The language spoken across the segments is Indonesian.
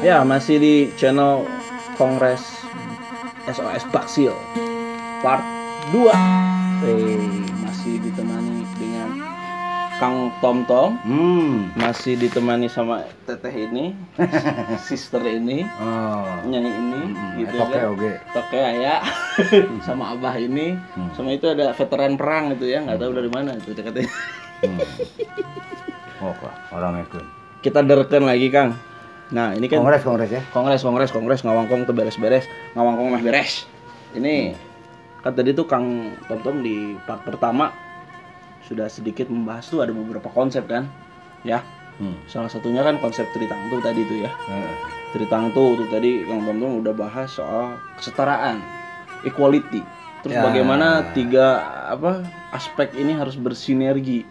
Ya, masih di channel Kongres SOS Baksil part 2. Masih ditemani dengan Kang Tom Tom. Masih ditemani sama teteh ini, sister ini, nyanyi ini, gitu kan. Toke ya. Sama abah ini, sama itu ada veteran perang itu ya, nggak tahu dari mana itu katanya. Oh, orang itu. Kita derken lagi, Kang. Nah, ini kan Kongres ya. Kongres ngawangkong tuh beres-beres, ngawangkong mah beres. Ini kan tadi tuh Kang Tom di part pertama sudah sedikit membahas tuh ada beberapa konsep kan. Ya. Salah satunya kan konsep Tritangtu tadi tuh ya. Tritangtu tuh tadi Kang Tom udah bahas soal kesetaraan, equality. Terus bagaimana tiga aspek ini harus bersinergi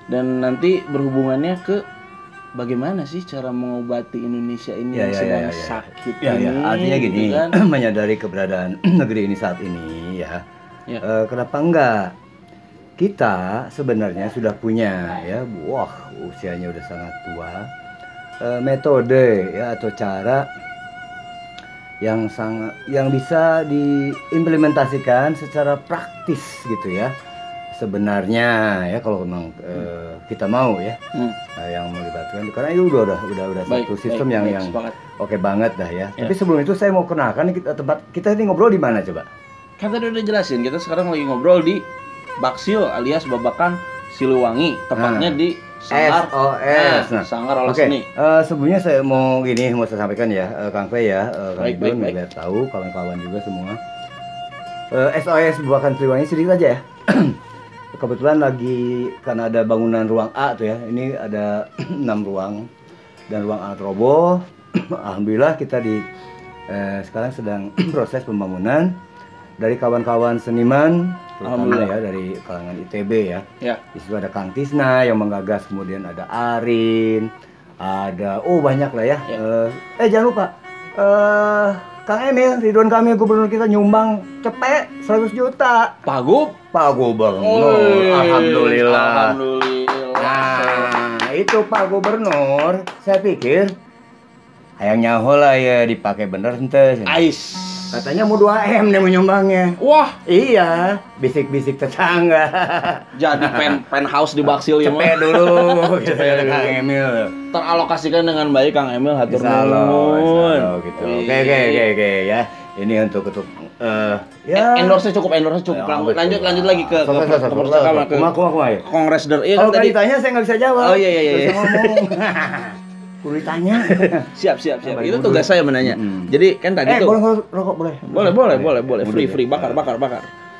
dan nanti berhubungannya ke bagaimana sih cara mengobati Indonesia ini yang sedang sakit ini? Artinya gini, gitu kan? menyadari keberadaan negeri ini saat ini ya. Kenapa enggak? Kita sebenarnya sudah punya ya, usianya udah sangat tua, metode ya atau cara yang bisa diimplementasikan secara praktis gitu ya. Sebenarnya ya kalau memang kita mau ya yang melibatkan, karena itu udah satu sistem yang oke banget dah ya. Tapi sebelum itu saya mau kenalkan tempat kita ini ngobrol di mana coba? Kan tadi udah jelasin, kita sekarang lagi ngobrol di Baksil alias Babakan Siliwangi, tepatnya di Sanggar SOS. Sanggar Olah Seni. Sebelumnya saya mau saya sampaikan ya, Kang Fe ya, Kang Idun biar tahu kawan-kawan juga semua. SOS Babakan Siliwangi sedikit aja ya. Kebetulan lagi karena ada bangunan ruang A tuh ya, ini ada 6 ruang dan ruang A roboh. Alhamdulillah kita sekarang sedang proses pembangunan dari kawan-kawan seniman, terutama ya dari kalangan ITB ya. Di situ ada Kang Tisna yang menggagas, kemudian ada Arin, ada banyak lah ya. Jangan lupa Kang Emil, Ridwan Kamil, gubernur kita nyumbang cepet 100 juta. Pak Gubernur. Alhamdulillah. Nah, itu Pak Gubernur, saya pikir hayang nyaho lah ya dipakai bener ente. Katanya mau 2M nih menyumbangnya. Wah, iya, bisik-bisik tetangga. Jadi penthouse di Baksil ya, Cepet dulu. Kang Emil. Teralokasikan dengan baik Kang Emil, hatur nuhun. Gitu. Oke ya. Ini untuk ya endorse cukup. Lanjut lagi ke Kongres Kalau tadi ditanya saya nggak bisa jawab. Oh iya. Perlu ditanya. Siap. Itu tugas saya menanya. Jadi kan tadi tuh boleh rokok boleh. Free bakar.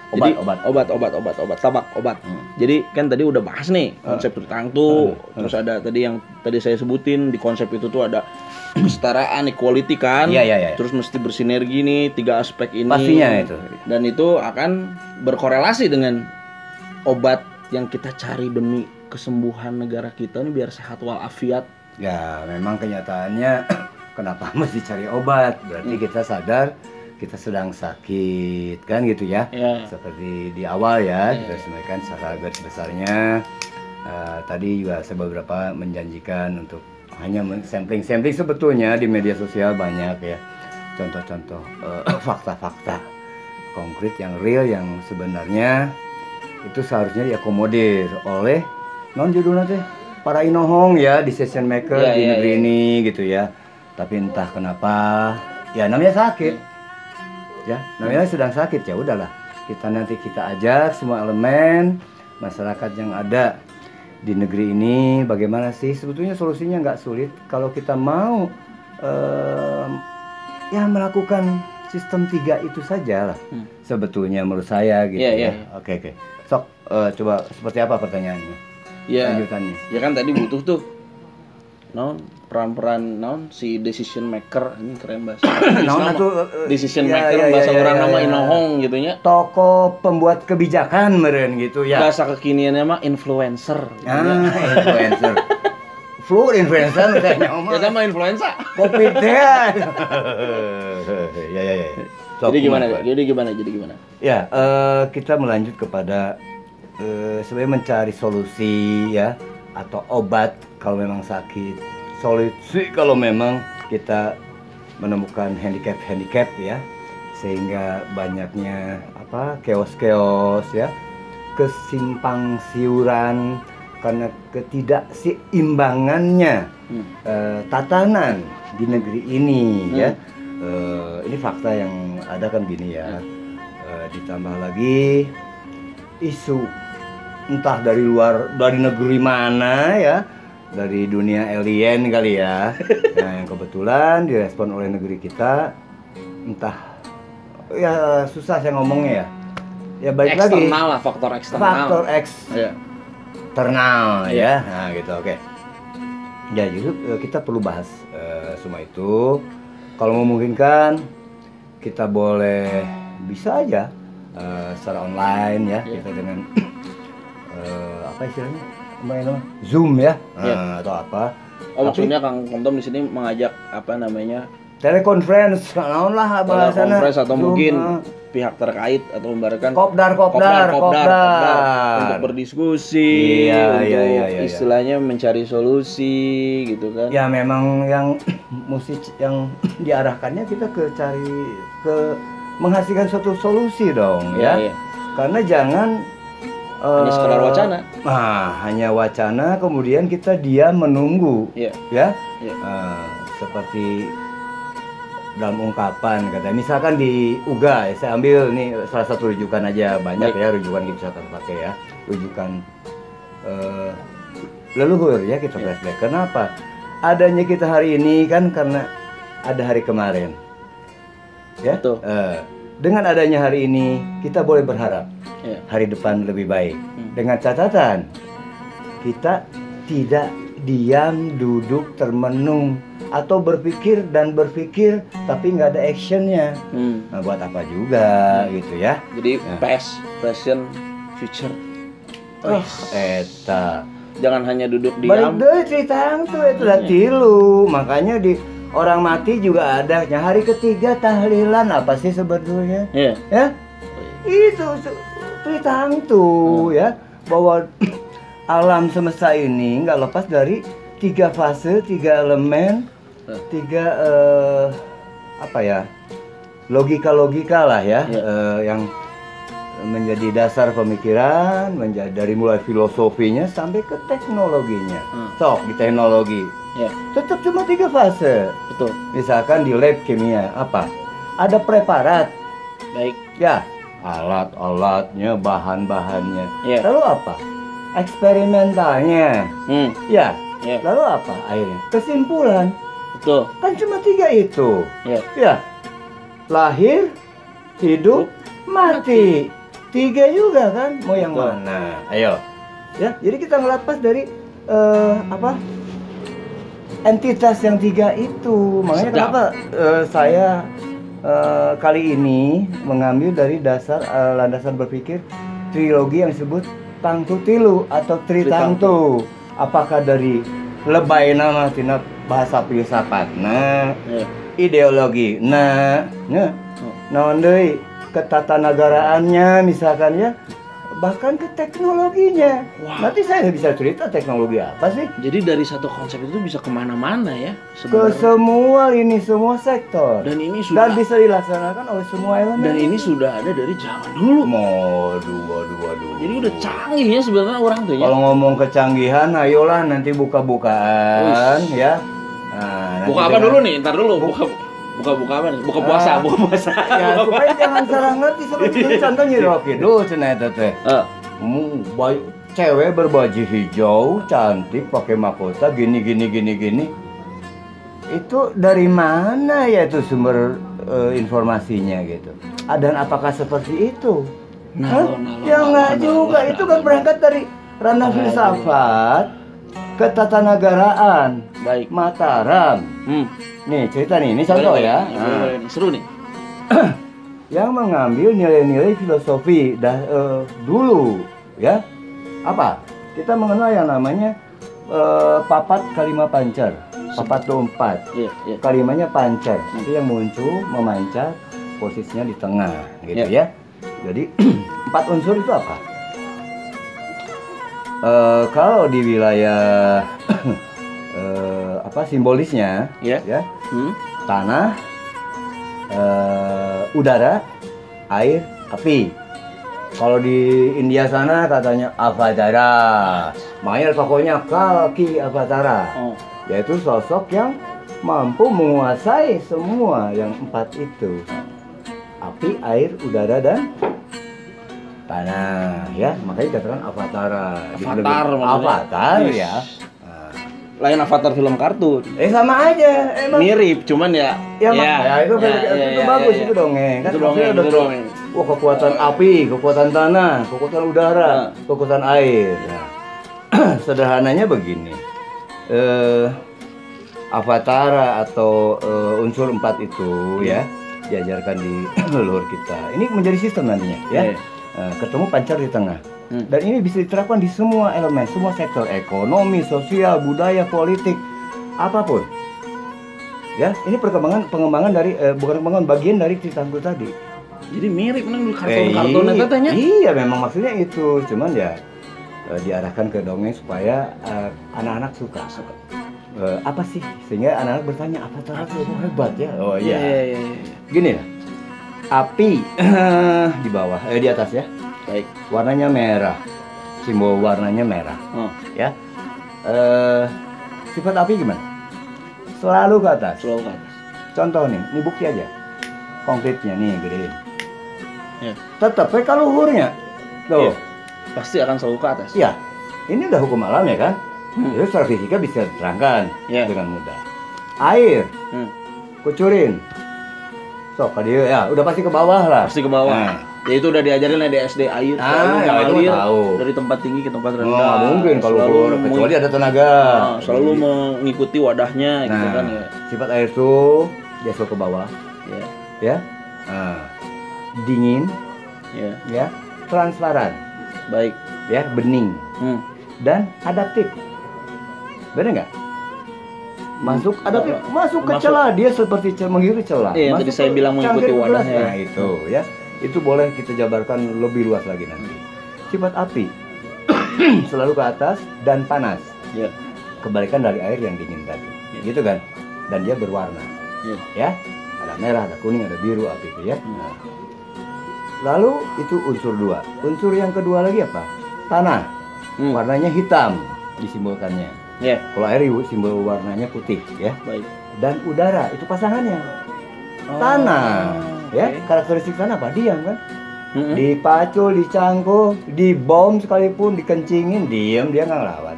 Jadi obat tabak. Jadi kan tadi udah bahas nih konsep Tritangtu, terus ada tadi yang tadi saya sebutin di konsep itu tuh ada kesetaraan, equality kan. Iya. Terus mesti bersinergi nih tiga aspek ini. Pastinya itu. Dan itu akan berkorelasi dengan obat yang kita cari demi kesembuhan negara kita ini biar sehat walafiat. Ya, memang kenyataannya kenapa mesti cari obat? Berarti kita sadar kita sedang sakit kan gitu ya. Seperti di awal ya, kita sampaikan secara garis besarnya. Tadi juga saya beberapa menjanjikan untuk hanya sampling sebetulnya di media sosial banyak ya. Contoh-contoh fakta-fakta konkret yang real yang sebenarnya itu seharusnya diakomodir oleh judulnya teh para inohong ya, decision maker di negeri ini gitu ya. Tapi entah kenapa ya namanya sakit. Ya, namanya sedang sakit ya udahlah. Kita ajak semua elemen masyarakat yang ada di negeri ini bagaimana sih sebetulnya solusinya nggak sulit kalau kita mau melakukan sistem 3 itu saja lah. Sebetulnya menurut saya gitu ya. Oke. Sok coba seperti apa pertanyaannya? Lanjutannya. Ya kan tadi butuh tuh peran-peran si decision maker, ini keren bahasa. Decision maker bahasa orang nama inohong gitu nya. Tokoh pembuat kebijakan meren gitu ya. Bahasa kekiniannya mah influencer. Influencer. Flu influencer katanya omong. Ya sama influenza. Covid ya. Jadi gimana? Ya, kita melanjut kepada sebenarnya mencari solusi ya atau obat kalau memang sakit, solusi kalau memang kita menemukan handicap ya, sehingga banyaknya keos-keos ya, kesimpang siuran karena ketidakseimbangannya tatanan di negeri ini ya. Ini fakta yang ada kan gini ya. Ditambah lagi isu entah dari negeri mana ya, dari dunia alien kali ya. Nah, yang kebetulan direspon oleh negeri kita, entah ya, susah saya ngomongnya ya. Ya balik lagi eksternal lah, faktor eksternal ya. Nah gitu, oke. Ya justru kita perlu bahas semua itu. Kalau memungkinkan kita bisa aja secara online ya, kita dengan apa istilahnya, Zoom ya, atau apa. Maksudnya Kang Tom di sini mengajak apa namanya, telekonferensi, naon lah bahasana, atau Zoom, mungkin pihak terkait atau memberikan kopdar untuk berdiskusi, istilahnya mencari solusi gitu kan. Ya memang yang yang diarahkannya kita menghasilkan suatu solusi dong ya. Karena jangan hanya sekedar wacana. Hanya wacana kemudian kita diam menunggu. Ya. Seperti dalam ungkapan kata, misalkan di UGA ya, saya ambil nih salah satu rujukan aja, banyak ya rujukan kita pakai ya, rujukan leluhur ya, kita flashback. Kenapa adanya kita hari ini kan karena ada hari kemarin ya. Dengan adanya hari ini kita boleh berharap hari depan lebih baik, dengan catatan kita tidak diam duduk termenung atau berpikir tapi nggak ada actionnya. Nah, buat apa juga gitu ya. Jadi past, present, future. Eta jangan hanya duduk diam. Balik deh cerita itu lah tilu. Makanya di orang mati juga ada hari ketiga tahlilan apa sih sebetulnya? Ya itu cerita tuh ya, bahwa alam semesta ini nggak lepas dari 3 fase, 3 elemen, 3 logika lah ya, yang menjadi dasar pemikiran, dari mulai filosofinya sampai ke teknologinya. Di teknologi tetap cuma 3 fase. Betul. Misalkan di lab kimia ada preparat, baik ya, alat-alatnya, bahan-bahannya. Lalu apa? Eksperimentalnya. Ya. Lalu apa akhirnya? Kesimpulan. Betul. Kan cuma 3 itu. Ya. Lahir, hidup, mati. 3 juga kan? Mau yang mana? Ayo. Ya, jadi kita ngelepas dari entitas yang 3 itu. Makanya kenapa saya kali ini mengambil dari dasar landasan berpikir trilogi yang disebut Tangtu Tilu atau Tritangtu. Apakah dari lebay nama tina bahasa filsafatna, ideologi naon deui ketatanagaraannya misalkan ya, bahkan ke teknologinya. Nanti saya bisa cerita teknologi apa sih. Jadi dari satu konsep itu bisa kemana-mana ya sebenarnya. Ke semua sektor. Dan ini sudah bisa dilaksanakan oleh semua elemen. Dan ini sudah ada dari zaman dulu. Waduh. Jadi udah canggih ya sebenarnya orang tuh ya. Kalau ngomong kecanggihan, ayolah nanti buka-bukaan ya. Buka apa dulu nih? Ntar dulu buka apa nih? Buka puasa. Ya supaya jangan salah ngerti seperti contohnya Rocky dulu cenah eta teh. Cewek berbaju hijau, cantik, pakai mahkota gini. Itu dari mana ya itu sumber informasinya gitu? Dan apakah seperti itu? Ya enggak juga. Itu kan berangkat dari ranah filsafat, ketatanegaraan, baik, Mataram. Nih cerita nih, ini contoh ya. Seru nih. Yang mengambil nilai-nilai filosofi dulu ya. Apa? Kita mengenal yang namanya papat kalima pancar. Papat 4. Kalimanya pancar. Itu yang muncul, memancar, posisinya di tengah gitu ya. Jadi 4 unsur itu apa? Kalau di wilayah apa simbolisnya ya tanah, udara, air, api. Kalau di India sana katanya Avatara, makanya tokohnya Kalki Avatara, yaitu sosok yang mampu menguasai semua yang 4 itu, api, air, udara, dan tanah, ya. Makanya dikatakan Avatara. Avatar ya. Lain Avatar film kartun. Sama aja, emang mirip, cuman ya itu bagus. Itu dongeng kan, itu dongeng. Wah, kekuatan api, kekuatan tanah, kekuatan udara, kekuatan air. Nah, sederhananya begini, Avatara atau unsur 4 itu ya diajarkan di leluhur kita. Ini menjadi sistem nantinya ya. Ketemu pancar di tengah. Dan ini bisa diterapkan di semua elemen, semua sektor, ekonomi, sosial, budaya, politik, apapun. Ya, ini pengembangan dari bukan bagian dari ceritaku tadi. Jadi mirip dengan kartun-kartunnya katanya. Iya, memang maksudnya itu. Cuman ya diarahkan ke dongeng supaya anak-anak suka. Apa sih? Sehingga anak-anak bertanya, apa itu hebat ya? Oh iya. Gini lah. Api di bawah, di atas ya. Baik. Warnanya merah. Simbol warnanya merah. Ya. Sifat api gimana? Selalu ke atas. Contoh nih, ini bukti aja. Konkretnya nih, gedein. Ya. Tetap kalau luhurnya. Tuh. Pasti akan selalu ke atas. Iya. Ini udah hukum alam ya kan? Jadi secara fisika bisa diterangkan dengan mudah. Air. Kucurin. Sok dia ya, udah pasti ke bawah lah. Pasti ke bawah. Nah. Ya itu udah diajarin di SD air. Itu tahu. Dari tempat tinggi ke tempat rendah. Nggak mungkin kalau keluar kecuali ada tenaga. Selalu mengikuti wadahnya gitu kan ya. Sifat air itu dia selalu ke bawah. Ya. Dingin. Ya. Transparan. Baik. Ya, bening. Dan adaptif. Benar nggak? Masuk ke celah, dia seperti mengikuti celah. Iya, tadi saya bilang mengikuti wadahnya. Nah, itu ya. Itu boleh kita jabarkan lebih luas lagi nanti. Sifat api selalu ke atas dan panas. Kebalikan dari air yang dingin tadi. Gitu kan? Dan dia berwarna. Ya. Ada merah, ada kuning, ada biru api itu ya. Nah. Lalu itu unsur 2. Unsur yang kedua lagi apa? Tanah. Warnanya hitam disimbolkannya. Kalau air simbol warnanya putih ya. Baik. Dan udara itu pasangannya. Tanah. Ya, karakteristik tanah apa? Diam kan? Dipacul, dicangkuh, dibom sekalipun, dikencingin, diam, dia nggak ngelawan.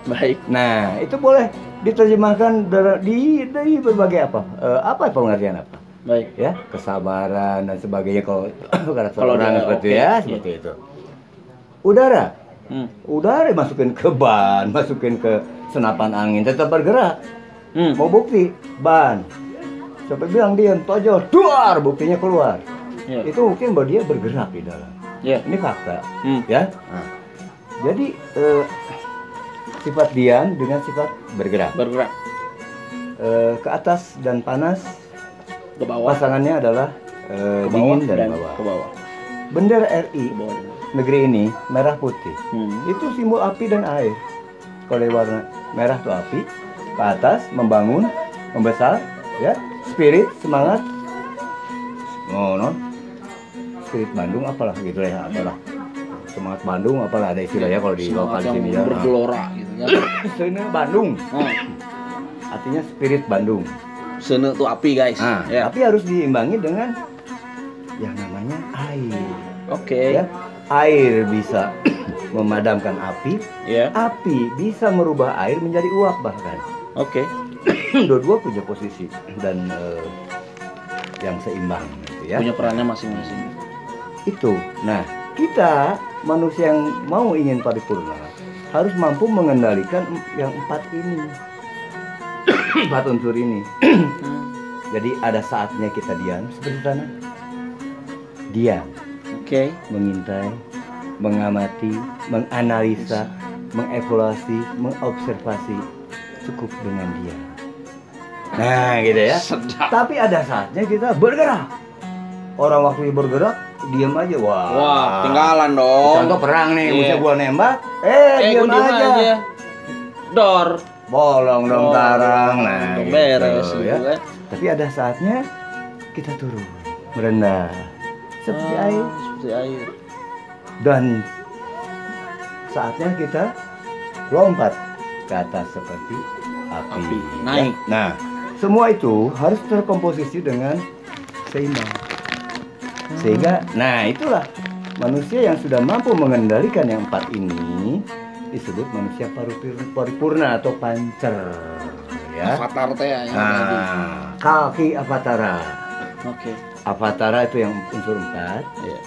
Baik. Nah, itu boleh diterjemahkan di berbagai apa pengertian apa? Baik. Ya, kesabaran dan sebagainya kalau karakter orang seperti seperti itu. Udara. Udara masukin ke ban, masukin ke senapan angin, tetap bergerak. Mau bukti ban. Sampai bilang diam, tojol, duar, buktinya keluar. Itu mungkin bahwa dia bergerak di dalam. Ini fakta. Ya. Nah. Jadi sifat diam dengan sifat bergerak. Ke atas dan panas. Ke bawah. Pasangannya adalah dingin dan bawah. Ke bawah. Bendera RI negeri ini merah putih. Itu simbol api dan air. Kalau warna merah itu api, ke atas membangun, membesar, ya. Spirit, semangat, spirit Bandung apalah gitu ya, apalah semangat Bandung apalah ada istilah ya kalau di lokal di sini ya. Bergelora gitu ya. Sene Bandung. Artinya spirit Bandung. Sene itu api guys. Tapi harus diimbangi dengan yang namanya air. Oke. Ya, air bisa memadamkan api. Api bisa merubah air menjadi uap bahkan. Oke. Dua-dua punya posisi dan yang seimbang gitu ya. Punya perannya masing-masing. Itu. Nah, kita manusia yang ingin paripurna harus mampu mengendalikan yang 4 ini. 4 unsur ini. Jadi ada saatnya kita diam seperti tanah. Diam. Mengintai, mengamati, menganalisa, mengevaluasi, mengobservasi. Cukup dengan diam. Nah gitu ya. Tapi ada saatnya kita bergerak. Orang waktu bergerak diam aja. Wah, tinggalan dong. Contoh perang nih, misalnya gua nembak, diam aja. Dor. bolong dong karang. Nah, dong beres gitu, gitu ya. kan. Tapi ada saatnya kita turun, merendah seperti air. Seperti air. Dan saatnya kita lompat ke atas seperti api. Naik. Ya. Nah, semua itu harus terkomposisi dengan seimbang. Sehingga, nah itulah manusia yang sudah mampu mengendalikan yang 4 ini disebut manusia paripurna atau pancer. Ya. Avatar teh ya. Nah, kaki avatara. Oke. Avatara itu yang unsur 4. Iya.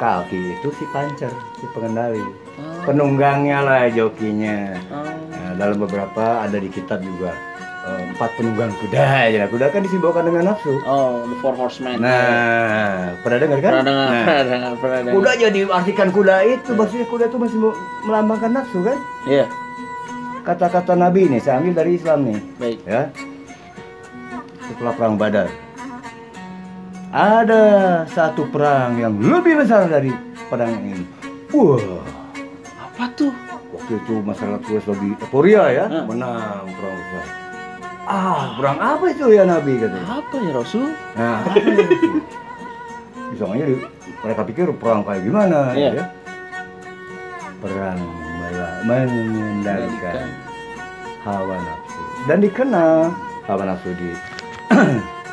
Kaki itu si pancer, si pengendali. Penunggangnya lah, jokinya. Nah, dalam beberapa ada di kitab juga 4 penunggang kuda. Ya, kuda kan disimbolkan dengan nafsu. Oh, the 4 horsemen. Nah, pernah dengar kan? Pernah dengar, Nah, pernah dengar. kuda jadi artikan kuda itu, maksudnya kuda itu masih melambangkan nafsu kan? Iya. Kata-kata Nabi nih, saya ambil dari Islam nih. Baik. Ya. Setelah perang Badar, ada satu perang yang lebih besar dari perang ini. Wah, Apa tuh? waktu itu masyarakat Quraisy lebih euforia ya, menang perang besar. Perang apa itu ya Nabi katanya? Apa ya Rasul? Nah, apa ya, itu? Misalnya mereka pikir perang kayak gimana Iya. ya? Perang mengendalikan hawa nafsu. Dan dikenal hawa nafsu di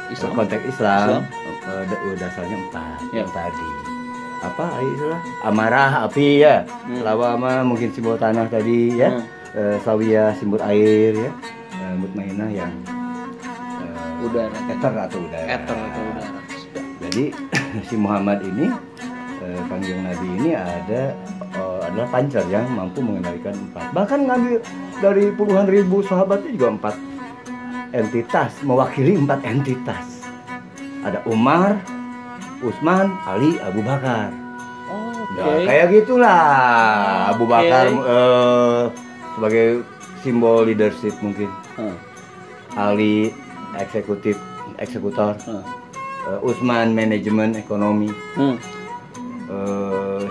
Islam. konteks Islam. Dasarnya 4 Ya. yang tadi. Apa istilah? Amarah, api ya. Lawama mungkin simbol tanah tadi ya. Sawiyah simbol air ya. Mutmainah yang Udara. eter atau udara. Eter atau udara. Jadi si Muhammad ini Kanjeng Nabi ini adalah pancer yang mampu mengendalikan 4. Bahkan ngambil dari puluhan ribu sahabatnya juga 4 entitas, mewakili 4 entitas. Ada Umar, Utsman, Ali, Abu Bakar. Oke. Nah, kayak gitulah. Abu Bakar sebagai simbol leadership mungkin. Ali eksekutor. Utsman manajemen ekonomi.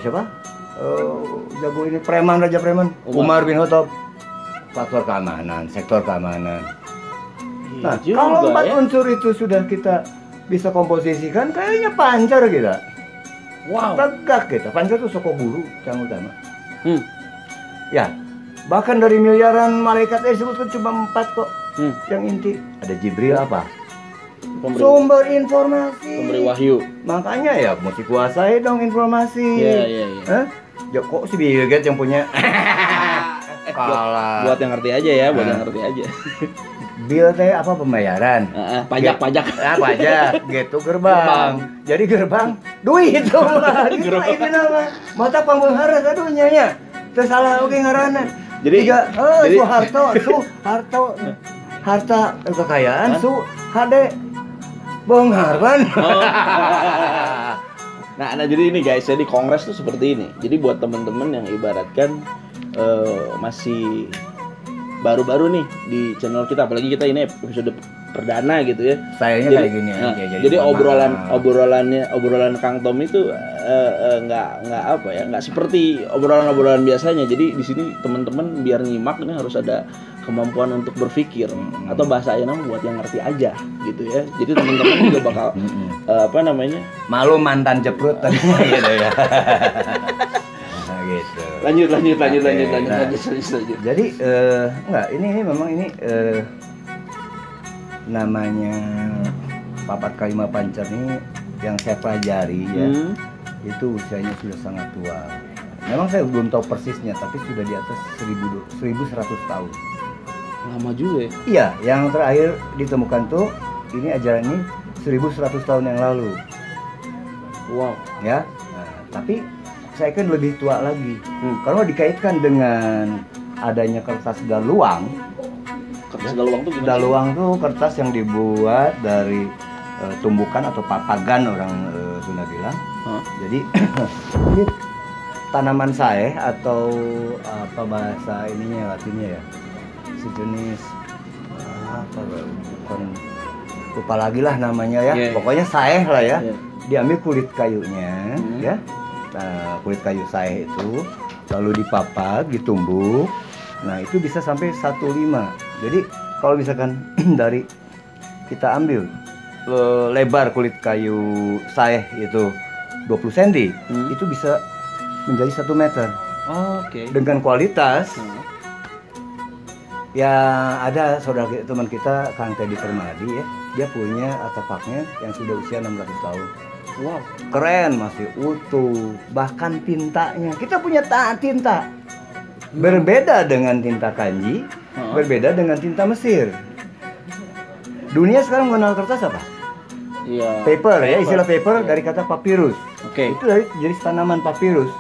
Siapa? Jago ini preman, raja preman. Umar bin Khattab faktor keamanan, sektor keamanan. Nah, kalau 4 unsur itu sudah kita bisa komposisikan, kayaknya pancer kita. Wow. Tegak kita. Pancer itu soko guru yang utama. Ya, bahkan dari miliaran malaikat disebutkan cuma 4 kok. Yang inti ada Jibril apa? Sumber informasi. Pemberi wahyu. Makanya ya mesti kuasai dong informasi. Iya. Ya kok si Bill Gates yang punya? Buat yang ngerti aja ya, buat yang ngerti aja. Bill teh apa pembayaran? Pajak. Pajak gitu gerbang. Jadi gerbang duit itu mah. Gitu ini nama. Mata pambeunghara kadunya nya. Teu salah oge ngaranna. Jadi Soeharto harta kekayaan HD Bongharban. Nah, jadi ini guys, jadi kongres tuh seperti ini. Jadi buat teman-teman yang ibaratkan masih baru-baru nih di channel kita, apalagi kita ini episode perdana gitu ya. Sayangnya kayak gini aja. Jadi obrolan Kang Tom itu nggak seperti obrolan biasanya. Jadi di sini teman-teman biar nyimak ini harus ada kemampuan untuk berpikir atau bahasa ayana buat yang ngerti aja gitu ya. Jadi teman-teman juga bakal malu mantan jeprut tadinya gitu ya. Gitu. Lanjut. Jadi ini memang ini namanya papat kalima pancer ini yang saya pelajari ya. Itu usianya sudah sangat tua. Memang saya belum tahu persisnya, tapi sudah di atas 1100 tahun. Lama juga ya? Iya, yang terakhir ditemukan tuh ini ajaran ini 1100 tahun yang lalu. Wow. Ya, tapi saya kan lebih tua lagi. Kalau dikaitkan dengan adanya kertas daluang. Kertas daluang tuh gimana? Daluang tuh kertas yang dibuat dari tumbukan atau papagan orang Sunda bilang. Jadi ini tanaman saeh atau apa bahasa ininya latinnya ya, sejenis apa bukan lupa lagi lah namanya ya. Pokoknya saeh lah ya. Diambil kulit kayunya ya. Nah, kulit kayu saeh itu lalu dipapak, ditumbuk. Nah, itu bisa sampai 1,5 Jadi kalau misalkan dari kita ambil lebar kulit kayu saeh itu 20 cm, itu bisa menjadi 1 meter. Oke. Dengan kualitas ya ada saudara teman kita Kang Teddy Permadi ya, dia punya artefaknya yang sudah usia 600 tahun. Wow, keren, masih utuh. Bahkan tintanya, kita punya tinta berbeda dengan tinta kanji, berbeda dengan tinta Mesir. Dunia sekarang mengenal kertas apa? Iya. Paper ya, istilah paper dari kata papyrus. Oke. Itu dari jenis tanaman papyrus,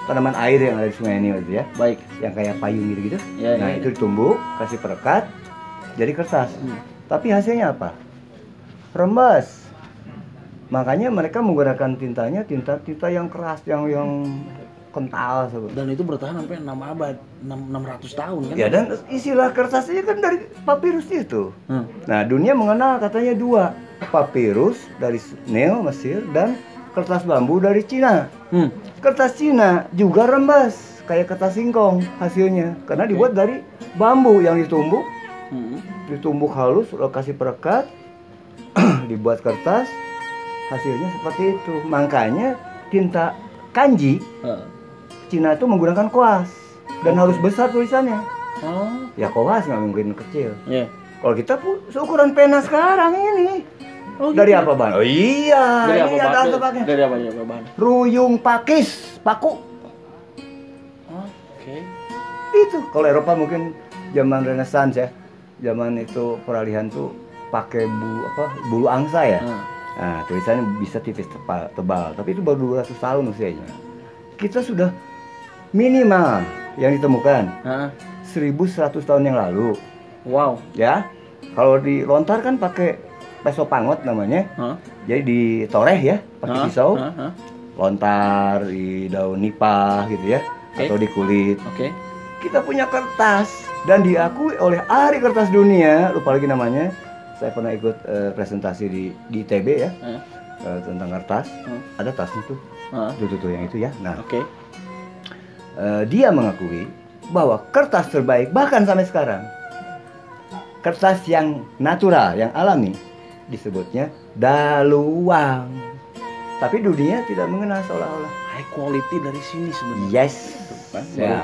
tanaman air yang ada di Sungai Nil itu ya. Baik. Yang kayak payung gitu. Ya, nah itu ditumbuk, kasih perekat, jadi kertas. Tapi hasilnya apa? Rembes. Makanya mereka menggunakan tintanya tinta yang keras, yang kental sebetulnya. Dan itu bertahan sampai 6 abad, 600 tahun kan? Ya, dan istilah kertasnya kan dari papirus itu. Nah, dunia mengenal katanya 2, papirus dari Nil, Mesir, dan kertas bambu dari Cina. Kertas Cina juga rembes, kayak kertas singkong hasilnya, karena dibuat dari bambu yang ditumbuk, ditumbuk halus, lalu kasih perekat, dibuat kertas. Hasilnya seperti itu. Makanya tinta kanji Cina itu menggunakan kuas dan harus besar tulisannya. Ya kuas nggak mungkin kecil. Kalau kita seukuran pena sekarang ini. Dari apa bahan? Oh iya, dari ini apa ada bahannya. Dari apa bahan? Ruyung pakis, paku. Oke. Itu kalau Eropa mungkin zaman Renaissance ya. Zaman itu peralihan tuh pakai bulu angsa ya. Nah, tulisannya bisa tipis tebal, tapi itu baru 200 tahun usianya. Kita sudah minimal yang ditemukan 1100 tahun yang lalu. Wow. Ya, kalau dilontar kan pakai peso pangot namanya. Jadi ditoreh ya, pakai pisau. Lontar di daun nipah gitu ya, atau di kulit. Kita punya kertas dan diakui oleh ahli kertas dunia, lupa lagi namanya. Saya pernah ikut presentasi di ITB ya, tentang kertas. Ada tasnya tuh, tuh yang itu ya. Nah, dia mengakui bahwa kertas terbaik bahkan sampai sekarang, kertas yang natural, yang alami, disebutnya daluang. Tapi dunia tidak mengenal seolah-olah. High quality dari sini sebenarnya. Yes.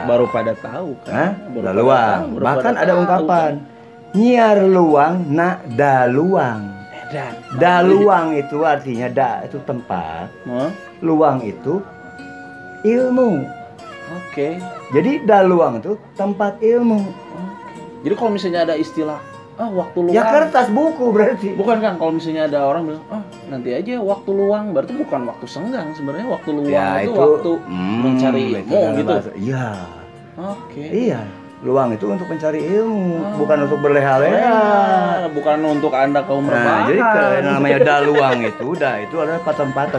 Baru pada tahu kan. Daluang. Bahkan ada ungkapan. Nyiar luang nak daluang. Daluang itu artinya itu tempat. Luang itu ilmu. Jadi daluang itu tempat ilmu. Jadi kalau misalnya ada istilah waktu luang. Ya kertas buku berarti. Bukan kan kalau misalnya ada orang bilang nanti aja waktu luang, berarti bukan waktu senggang sebenarnya. Waktu luang ya, itu waktu mencari ilmu gitu. Iya. Iya. Luang itu untuk mencari ilmu, bukan untuk berleha-leha, bukan untuk Anda kaum rebahan. Jadi namanya daluang itu adalah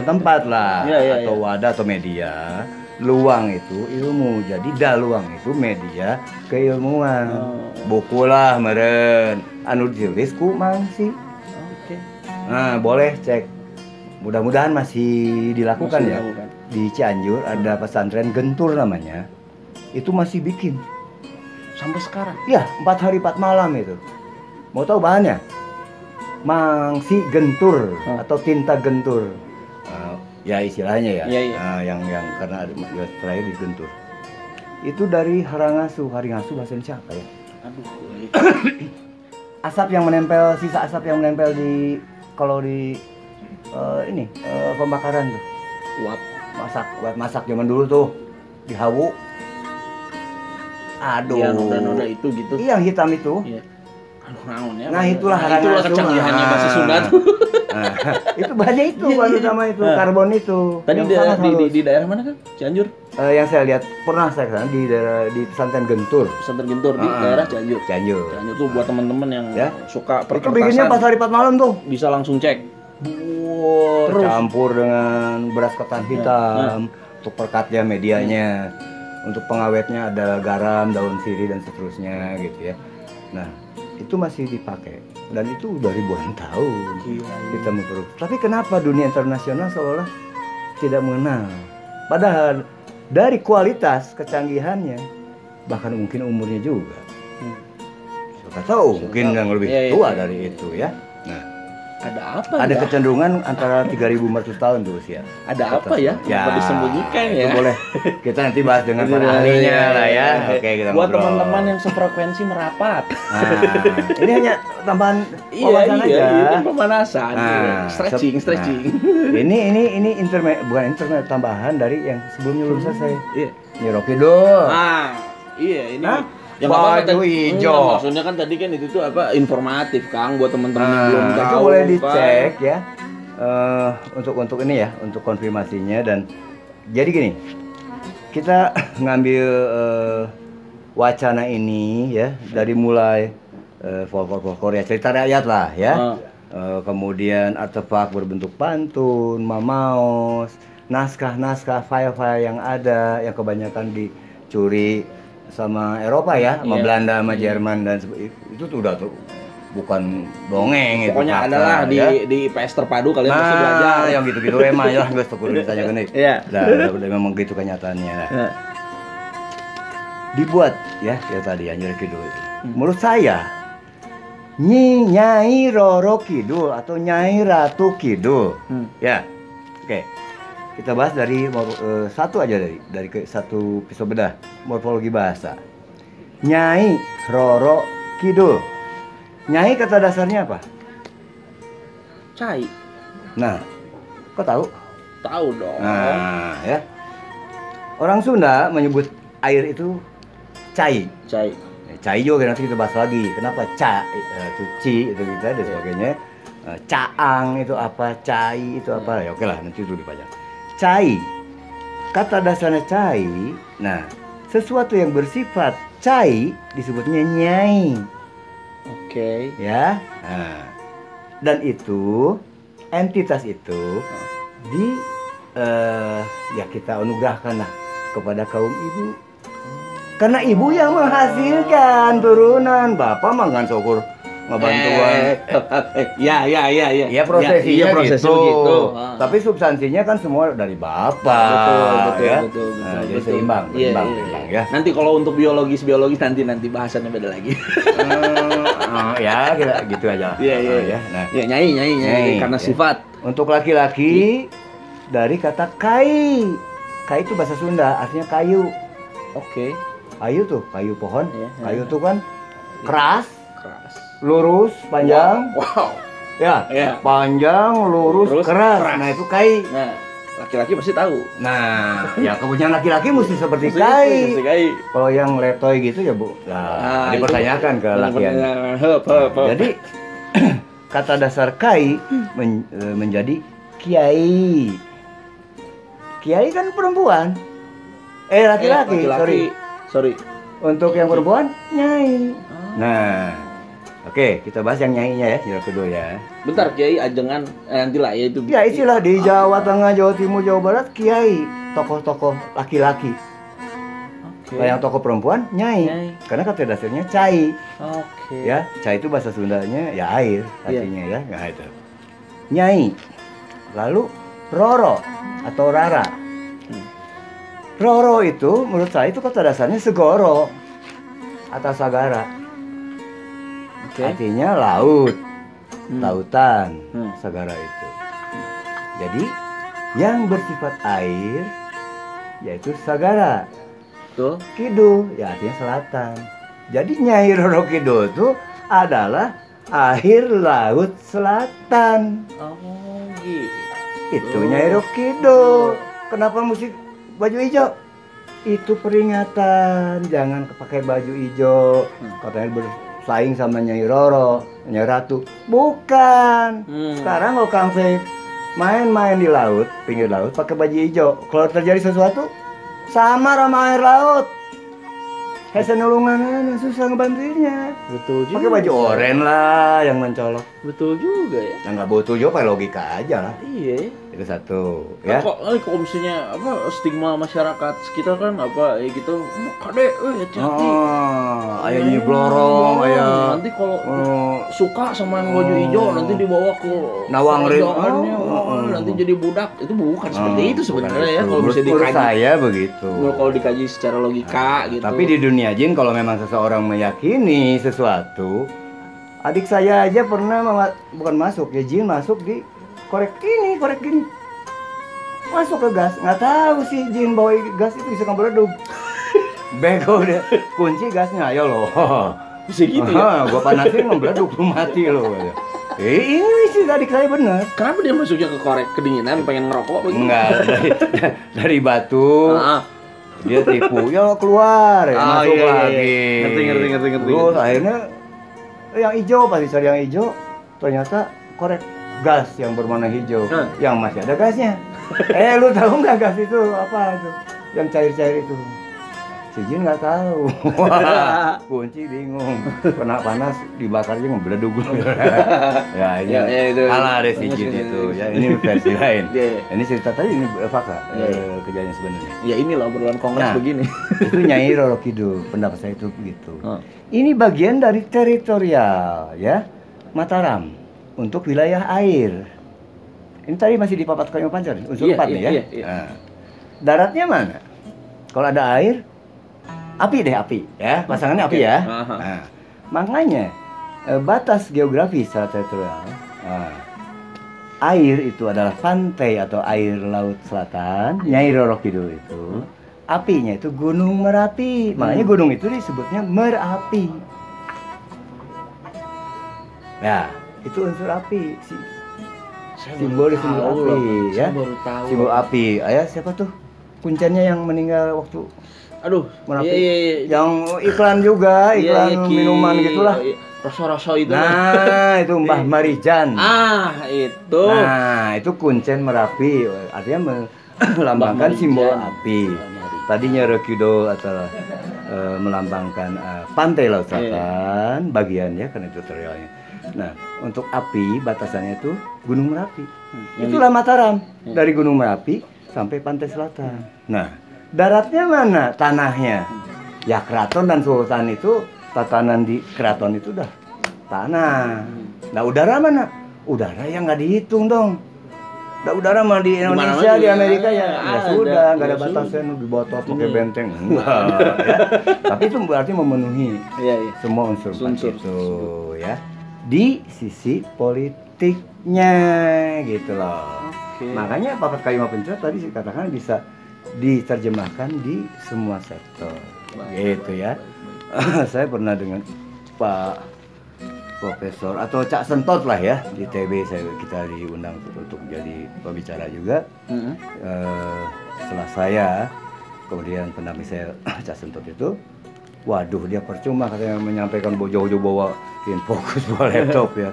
tempat lah, atau wadah atau media. Luang itu ilmu, jadi daluang itu media keilmuan. Buku lah meren, anu ditulis ku mangsi. Nah boleh cek, mudah-mudahan masih dilakukan ya. Di Cianjur ada pesantren Gentur namanya, itu masih bikin. Sampai sekarang? Ya, 4 hari 4 malam itu. Mau tahu bahannya? Mangsi gentur atau tinta gentur. Ya istilahnya ya. Yang karena terakhir di gentur. Itu dari haringasuh bahasa Indonesia apa ya? Asap yang menempel, sisa asap yang menempel di kalau di pembakaran tuh. Buat masak zaman dulu tuh di hawu. Aduh. Ya, noda-noda itu gitu. Iya, hitam itu. Iya. Nah, itulah haringasuh. Kecanggihannya bahasa Sunda tuh. Itu bahannya itu, bahan utama itu, karbon itu. Tadi di daerah mana kan? Cianjur? Yang saya lihat pernah saya kesana di daerah di pesantren Gentur. Pesantren Gentur di daerah Cianjur. Cianjur tuh buat teman-teman yang suka perkertasan. Itu bikinnya 4 hari 4 malam tuh. Bisa langsung cek. Campur dengan beras ketan hitam untuk perkatnya, medianya. Untuk pengawetnya ada garam, daun sirih dan seterusnya gitu ya. Nah, itu masih dipakai dan itu udah ribuan tahun kita memproduksi. Tapi kenapa dunia internasional seolah tidak mengenal? Padahal dari kualitas kecanggihannya, bahkan mungkin umurnya juga. Siapa tahu mungkin yang lebih tua dari itu ya. Nah, ada apa? Ada kecenderungan antara 3.500 tahun tuh usia. Ada apa ya? Ya, disembunyikan ya. Itu boleh. Kita nanti bahas dengan para ahlinya lah ya. Oke, kita buat ngobrol. teman-teman yang sefrekuensi merapat. Nah, ini hanya tambahan wawasan aja. Iya, pemanasan. Stretching. Ini bukan internet tambahan dari yang sebelumnya belum selesai. Iya. Ini Rocky Dul. Iya ini. Yang baju hijau. Maksudnya kan tadi kan itu tuh apa informatif Kang buat teman-teman yang belum tahu. Itu boleh dicek ya. Untuk ini ya, untuk konfirmasinya dan jadi gini. Kita ngambil wacana ini ya dari mulai folklore Korea, cerita rakyat lah ya. Kemudian artefak berbentuk pantun, mamaos, naskah-naskah file-file yang ada yang kebanyakan dicuri sama Eropa ya, sama Belanda, sama Jerman dan itu tuh udah tuh bukan dongeng. Pokoknya adalah di PS Terpadu kalian bisa belajar yang gitu-gitu emang ya nggak seperti ditanya gini. Iya. Udah memang gitu kenyataannya. Nah. Dibuat ya tadi Nyai Kidul itu. Menurut saya Nyai Roro Kidul atau Nyai Ratu Kidul. Ya. Oke. Kita bahas dari satu aja dari satu pisau bedah morfologi bahasa. Nyai Roro Kidul. Nyai kata dasarnya apa? Cai. Nah, kok tahu? Tahu dong. Nah, ya. Orang Sunda menyebut air itu cai. Cai juga nanti kita bahas lagi. Kenapa itu ci itu kita dan sebagainya. Caang itu apa? Cai itu apa? Ya oke lah nanti itu dipajang. Cai, kata dasarnya cai. Nah, sesuatu yang bersifat cai disebutnya nyai. Oke. Ya. Nah, dan itu entitas itu ya kita anugerahkan lah kepada kaum ibu. Karena ibu yang menghasilkan turunan, bapak mah ngan syukur ngebantuan. Ya prosesinya gitu. Tapi substansinya kan semua dari bapak. Betul. Jadi seimbang ya. Nanti kalau untuk biologis nanti bahasannya beda lagi. Ya gitu aja. Iya. Nah, ya nyai karena sifat. Untuk laki-laki dari kata kai. Kai itu bahasa Sunda, artinya kayu. Oke. Kayu tuh, kayu pohon. Kayu tuh kan keras. Lurus, panjang. Wow. Ya. Panjang, lurus, keras. Nah, itu kai. Nah, laki-laki pasti tahu. Nah, ya kepunyaan laki-laki mesti seperti kai. Kalau yang letoy gitu ya, Bu. Nah, dipertanyakan ke lakian. Jadi kata dasar kai menjadi kiai. Kiai kan perempuan. Laki-laki. Sorry. Untuk yang perempuan nyai. Nah, oke, kita bahas yang nyainya ya, yang kedua ya. Bentar, kiai ajengan nantilah ya itu. Ya istilah di Jawa Tengah, Jawa Timur, Jawa Barat kiai, tokoh-tokoh laki-laki. Kalau yang tokoh perempuan nyai. Karena kata dasarnya cai. Oke. Ya, cai itu bahasa Sundanya ya air artinya ya. Nah, itu. Nyai. Lalu Roro atau Rara. Roro itu menurut saya itu kata dasarnya segoro atau sagara. Artinya laut, lautan, sagara itu. Jadi yang bersifat air yaitu sagara. Betul. Kidul ya artinya selatan. Jadi Nyai Roro Kidul itu adalah air laut selatan. Oh gitu. Itu Nyai Roro Kidul. Kenapa mesti baju hijau? Itu peringatan, jangan pakai baju hijau. Katanya bersaing sama Nyai Roro, Nyai Ratu. Bukan. Sekarang kalau Kang Fei main-main di laut, pinggir laut, pakai baju hijau. Kalau terjadi sesuatu, sama air laut. Hesen nulungan susah ngebantuinnya. Betul juga. Pakai baju oranye lah yang mencolok. Betul juga ya. Nah nggak butuh juga pakai logika aja lah. Iya. Itu satu. Ya. Ya. Kalau misalnya apa stigma masyarakat sekitar kan apa ya gitu, kadek, hati-hati. Ayah nyi blorong, ayah. Nanti kalau suka sama yang baju hijau nanti dibawa ke nawang nanti jadi budak. Itu bukan seperti itu sebenarnya ya kalau bisa menurut dikaji. saya begitu. Kalau dikaji secara logika gitu. Tapi di dunia jin kalau memang seseorang meyakini sesuatu, adik saya aja pernah bukan masuk ya, jin masuk di korek gini masuk ke gas, nggak tahu sih jin bawa gas itu bisa beredug. Bego dia, kunci gasnya, ayo loh. Bisa gitu ya? Gua panasin beredug, lu mati loh. Ini sih adik saya bener. Kenapa dia masuknya ke korek kedinginan, pengen ngerokok begitu? Enggak, dari batu. Dia tipu, ya keluar, masuk lagi. Ngerti. Terus akhirnya yang hijau, pasti cari yang hijau, ternyata korek gas yang berwarna hijau, yang masih ada gasnya. Lu tahu nggak gas itu apa tuh? Yang cair-cair itu. Si jin nggak tahu. Kunci bingung. Kena panas dibakarnya ngebeledug. Ya itu. Kalah deh si jin itu. Ya ini versi lain. Ini cerita tadi ini fakta kejadian sebenarnya. Ya inilah obrolan kongres begini. Itu Nyai Roro Kidul, pendapat saya itu begitu. Ini bagian dari teritorial ya Mataram untuk wilayah air. Ini tadi masih di Papat Kalima Pancar, unsur 4 nih ya. Nah, daratnya mana? Kalau ada air, api ya, pasangannya api ya. Nah, makanya batas geografis secara teritorial. Air itu adalah pantai atau air laut selatan, Nyai Roro Kidul itu. Apinya itu Gunung Merapi, makanya gunung itu disebutnya Merapi. Ya, itu unsur api, simbol api, ya. Simbol api. Ayah siapa tuh? Kuncennya yang meninggal waktu Merapi. Iya. Yang iklan juga, iklan minuman gitulah. Rasa-rasa itu. Nah, itu Mbah Marijan. Itu. Nah, itu kuncen Merapi, artinya melambangkan simbol api. Tadinya Roro Kidul atau melambangkan pantai laut selatan, bagiannya karena itu teritorialnya. Nah, untuk api batasannya itu Gunung Merapi. Itulah Mataram. Dari Gunung Merapi sampai pantai selatan. Nah, daratnya mana? Tanahnya. Ya keraton dan sultan itu, tatanan di keraton itu udah tanah. Nah, udara mana? Udara yang nggak dihitung dong. Nah, udara mah di Indonesia, di Amerika ya sudah, nggak ada batasnya, di botos pakai benteng, enggak ya. Tapi itu berarti memenuhi semua unsur itu ya. Di sisi politiknya gitu loh. Makanya Papat Kalima Pancar tadi saya katakan bisa diterjemahkan di semua sektor. Gitu ya. Saya pernah dengan Pak Profesor atau Cak Sentot lah ya di TB kita diundang untuk jadi pembicara juga. Setelah saya kemudian pendamping saya Cak Sentot itu, waduh dia percuma katanya menyampaikan jauh-jauh bawa fokus bawa laptop ya.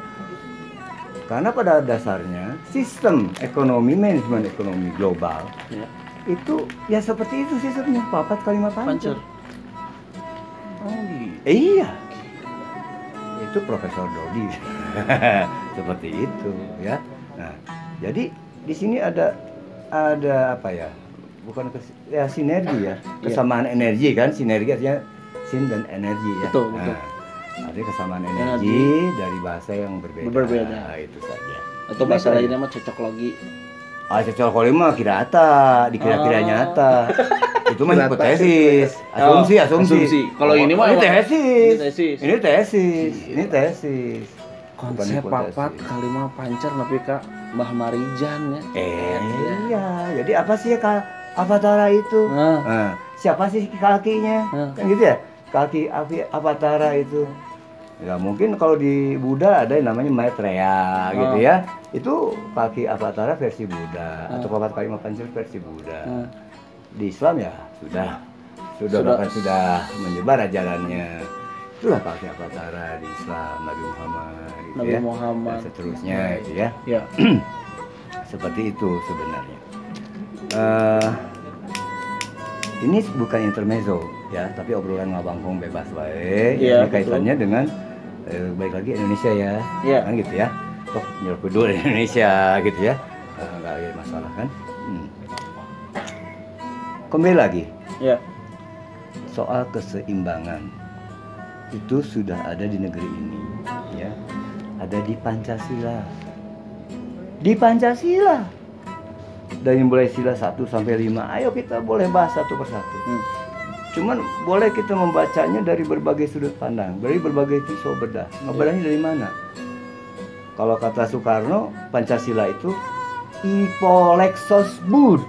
Karena pada dasarnya sistem ekonomi, manajemen ekonomi global itu ya seperti itu sistemnya Papat Kalima Pancar. Iya. Itu Profesor Dodi seperti itu ya. Nah, jadi di sini ada apa ya? Bukan sinergi ya, kesamaan energi kan, sinergi artinya sin dan energi ya. Betul. Ada kesamaan energi dari bahasa yang berbeda. Itu saja. Atau bahasa lainnya mah cocoklogi. Cocok mah dikira-kira nyata. Itu mah hipotesis, asumsi. Kalau ini mah ini tesis. Konsep Papat Kalima Pancar nepi ka Mbah Marijan ya. Iya. Jadi apa sih Avatara itu? Siapa sih kakinya? Kan gitu ya. Kaki Avatara itu. Ya mungkin kalau di Buddha ada yang namanya Maitreya gitu ya. Itu kaki Avatara versi Buddha atau Papat Kalima Pancar versi Buddha. Di Islam ya sudah menyebar ajarannya. Itulah kaki Avatara di Islam, Nabi Muhammad gitu Nabi Muhammad dan seterusnya gitu ya. Seperti itu sebenarnya. Ini bukan intermezzo ya, tapi obrolan ngabangkong bebas baik. Ini kaitannya dengan baik lagi Indonesia ya. Kan gitu ya. toh nyuruh dulu di Indonesia gitu ya, nggak ada masalah kan. Kembali lagi ya, soal keseimbangan itu sudah ada di negeri ini ya, ada di Pancasila. Di Pancasila dari mulai sila 1 sampai 5, ayo kita boleh bahas satu persatu. Cuman boleh kita membacanya dari berbagai sudut pandang, dari berbagai pisau bedah. Bedahnya dari mana? Kalau kata Soekarno, Pancasila itu Ipolexos Bud,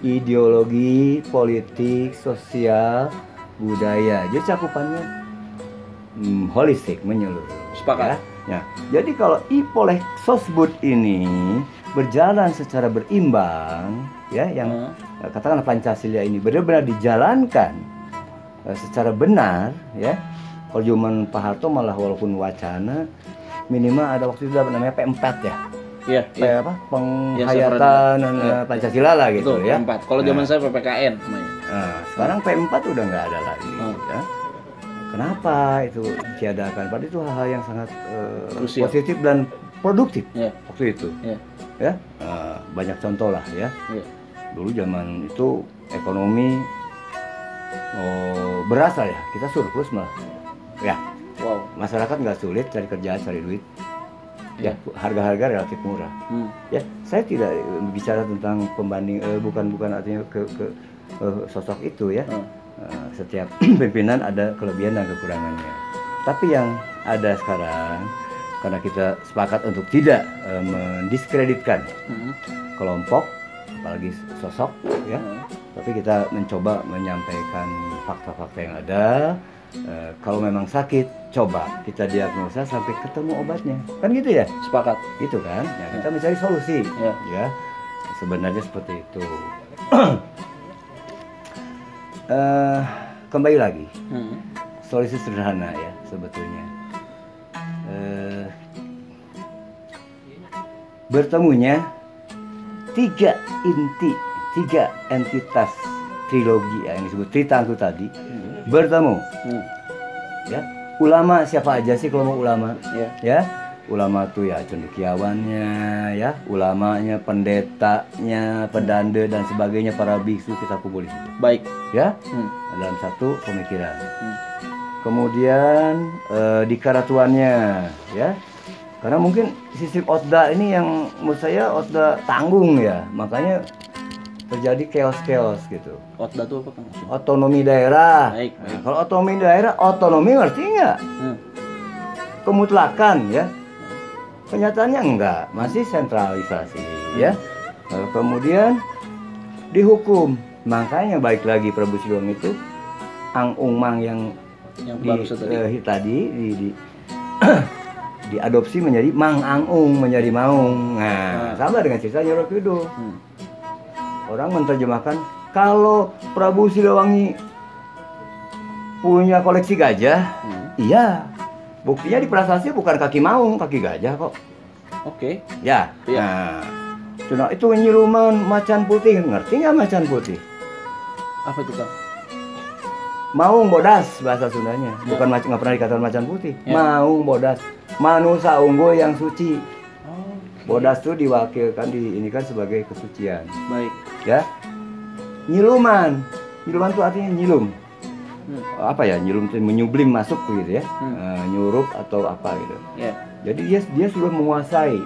ideologi, politik, sosial, budaya. Jadi cakupannya holistik, menyeluruh. Sepakat. Ya. Jadi kalau Ipolexos Bud ini berjalan secara berimbang, ya, yang katakanlah Pancasila ini benar-benar dijalankan secara benar, ya. Kalau zaman Pak Harto malah walaupun wacana, minimal ada waktu itu namanya P4 ya. Iya, apa? Penghayatan Pancasila lah gitu. Betul, ya. P4. Kalau zaman saya PPKN namanya. Sekarang P4 udah nggak ada lagi. Ya. Kenapa itu ditiadakan? Padahal itu hal-hal yang sangat positif dan produktif waktu itu. Ya, banyak contoh lah ya. Dulu zaman itu ekonomi beras lah ya, kita surplus malah. Ya, masyarakat nggak sulit cari kerjaan, cari duit. Ya, harga-harga relatif murah. Ya, saya tidak bicara tentang pembanding, bukan artinya ke sosok itu ya. Setiap pimpinan ada kelebihan dan kekurangannya. Tapi yang ada sekarang, karena kita sepakat untuk tidak mendiskreditkan kelompok, apalagi sosok, ya. Tapi kita mencoba menyampaikan fakta-fakta yang ada. Kalau memang sakit, coba kita diagnosa sampai ketemu obatnya, kan gitu ya? Sepakat. Gitu kan? Ya, kita mencari solusi, ya. Sebenarnya seperti itu. Kembali lagi, solusi sederhana ya sebetulnya. Bertemunya tiga entitas trilogi yang disebut Tritangku tadi bertemu. Ya, ulama siapa aja sih kalau mau ulama? Ya, ulama tuh ya cendekiawannya, ya, ulamanya, pendetanya, pedanda dan sebagainya, para biksu kita kumpulin. Baik. Ya, dalam satu pemikiran. Kemudian di karatuannya, ya. Karena mungkin sistem Otda ini yang menurut saya Otda tanggung ya, makanya terjadi chaos gitu. Otda itu apa, Kang? Otonomi daerah. Baik. Nah, kalau otonomi daerah, otonomi ngerti nggak? Kemutlakan ya. Kenyataannya enggak, masih sentralisasi ya. Lalu kemudian dihukum. Makanya balik lagi Prabu Siliwangi itu Ang Umang yang tadi diadopsi menjadi Mang Ang-ung, menjadi Maung. Nah, sama dengan cerita Nyiro Kidul. Orang menerjemahkan kalau Prabu Siliwangi punya koleksi gajah, iya. Buktinya di prasasti bukan kaki maung, kaki gajah kok. Oke. Ya. Nah, cuma itu nyiluman macan putih, ngerti nggak macan putih? Apa itu, Kang? Maung bodas bahasa Sundanya, bukan nggak pernah dikatakan macan putih. Maung bodas, manusia unggul yang suci. Bodas itu diwakilkan ini kan sebagai kesucian. Baik. Ya. Nyiluman itu artinya nyilum. Apa ya, nyilum itu menyublim masuk gitu ya, nyurup atau apa gitu. Jadi dia sudah menguasai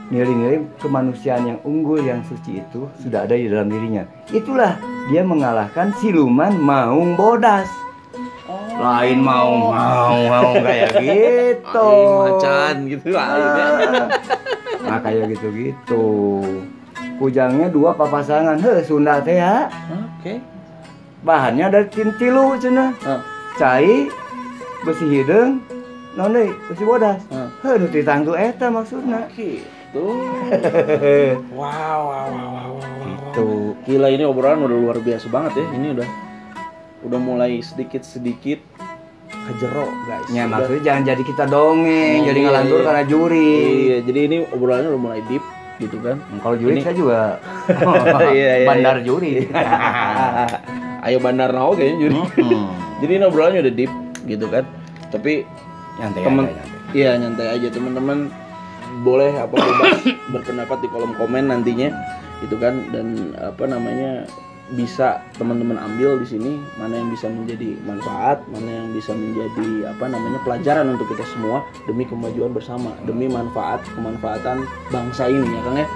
nilai-nilai kemanusiaan yang unggul yang suci itu sudah ada di dalam dirinya. Itulah dia mengalahkan siluman Maung Bodas. Lain maung kayak gitu. Macan gitu Nah kayak gitu. Kujangnya dua papasangan, Sunda teh ya. Oke. Bahannya dari tilu cenah. Cai, besi hidung, non deui besi bodas. Nu Tritangku eta maksudna. Gitu. Wow. Tuh. Gila, ini obrolan udah luar biasa banget ya. Ini udah mulai sedikit kejero, guys. Ya maksudnya jangan jadi kita dongeng, jadi ngelantur karena juri. Iya, jadi ini obrolannya udah mulai deep gitu kan. Kalau juri saya juga bandar juri. Ayo bandar nao kayaknya juri. Jadi ini obrolannya udah deep gitu kan. Tapi nyantai nyantai aja teman-teman. boleh bebas berpendapat di kolom komen nantinya itu kan, dan bisa teman-teman ambil di sini mana yang bisa menjadi manfaat, mana yang bisa menjadi pelajaran untuk kita semua demi kemajuan bersama, demi kemanfaatan bangsa ini ya Kang ya.